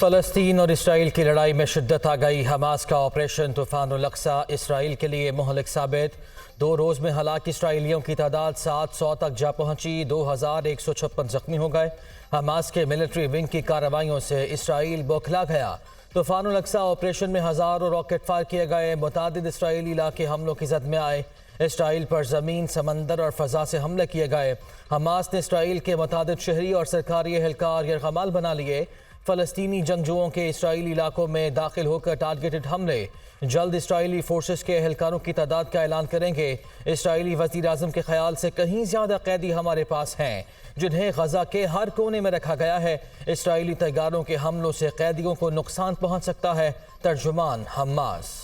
फ़लस्तीन और इसराइल की लड़ाई में शिद्दत आ गई। हमास का ऑपरेशन तूफ़ानुल अक्सा इसराइल के लिए मुहलिक साबित। 2 रोज़ में हलाक इसराइलियों की तादाद 700 तक जा पहुंची। 2156 जख्मी हो गए। हमास के मिलिट्री विंग की कार्रवाइयों से इसराइल बौखला गया। तूफ़ानुल अक्सा ऑपरेशन में हज़ारों रॉकेट फायर किए गए। मुतादिद इसराइली इलाके हमलों की जद में आए। इसराइल पर ज़मीन, समंदर और फ़ज़ा से हमले किए गए। हमास ने इसराइल के मुतादिद शहरी और सरकारी एहलकार यरगमाल बना लिए। फ़लस्तीनी जंगजुओं के इसराइली इलाकों में दाखिल होकर टारगेटेड हमले। जल्द इसराइली फोर्सेस के एहलकारों की तादाद का ऐलान करेंगे। इसराइली वज़ीर आज़म के ख्याल से कहीं ज़्यादा कैदी हमारे पास हैं जिन्हें गजा के हर कोने में रखा गया है। इसराइली तैयारों के हमलों से कैदियों को नुकसान पहुँच सकता है। तर्जुमान हमास।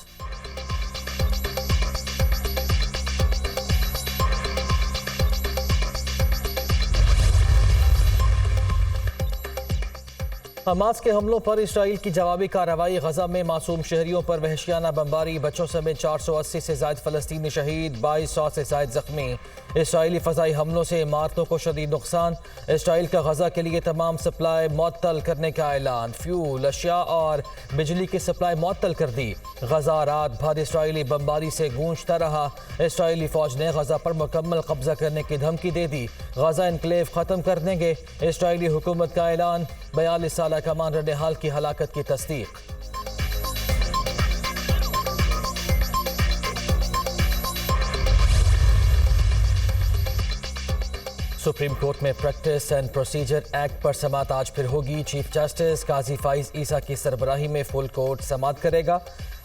हमास के हमलों पर इसराइल की जवाबी कार्रवाई। गजा में मासूम शहरियों पर वहशियाना बमबारी। बच्चों समेत 480 से ज़ायद फ़लस्तीनी शहीद, 2200 से ज़ायद जख्मी। इसराइली फ़ज़ाई हमलों से इमारतों को शदीद नुकसान। इसराइल का गजा के लिए तमाम सप्लाई मुअत्तल करने का ऐलान। फ्यूल, अशिया और बिजली की सप्लाई मुअत्तल कर दी। गजा रात भर इसराइली बमबारी से गूंजता रहा। इसराइली फ़ौज ने गजा पर मुकम्मल कब्जा करने की धमकी दे दी। गजा इनक्लेव ख़त्म कर देंगे। इसराइली हुकूमत का ऐलान। 42 साल कमांडर ने हाल की हलाकत की तस्दीक। सुप्रीम कोर्ट में प्रैक्टिस एंड प्रोसीजर एक्ट पर समाअत आज फिर होगी। चीफ जस्टिस काजी फाइज ईसा की सरबराही में फुल कोर्ट समाअत करेगा।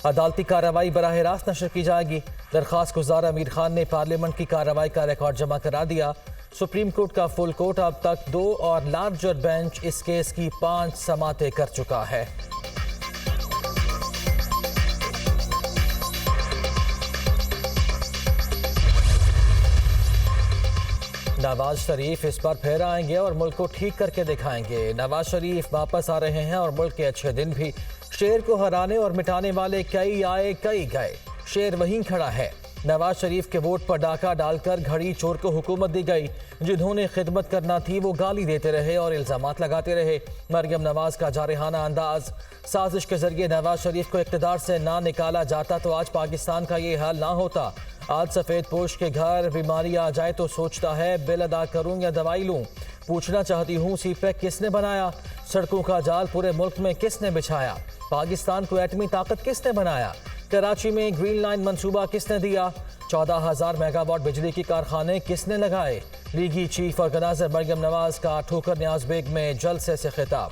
अदालती कार्रवाई बराह रास्त नशर की जाएगी। दरख्वास्त गुजार अमीर खान ने पार्लियामेंट की कार्रवाई का रिकॉर्ड जमा करा दिया। सुप्रीम कोर्ट का फुल कोर्ट अब तक 2 और लार्जर बेंच इस केस की 5 समाअतें कर चुका है। नवाज शरीफ इस बार फिर आएंगे और मुल्क को ठीक करके दिखाएंगे। नवाज शरीफ वापस आ रहे हैं और मुल्क के अच्छे दिन भी। शेर को हराने और मिटाने वाले कई आए कई गए, शेर वहीं खड़ा है। नवाज शरीफ के वोट पर डाका डालकर घड़ी चोर को हुकूमत दी गई। जिन्होंने खिदमत करना थी वो गाली देते रहे और इल्जामात लगाते रहे। मरियम नवाज का जारहाना अंदाज। साजिश के जरिए नवाज शरीफ को इक़्तिदार से ना निकाला जाता तो आज पाकिस्तान का ये हाल ना होता। आज सफ़ेद पोश के घर बीमारी आ जाए तो सोचता है बिल अदा करूं या दवाई लूं। पूछना चाहती हूँ सीपैक किसने बनाया? सड़कों का जाल पूरे मुल्क में किसने बिछाया? पाकिस्तान को एटमी ताकत किसने बनाया? कराची में ग्रीन लाइन मंसूबा किसने दिया? 14,000 मेगावाट बिजली की कारखाने किसने लगाए? लीगी चीफ ऑर्गेनाइजर मरियम नवाज का ठोकर न्याज बेग में जलसे से खिताब।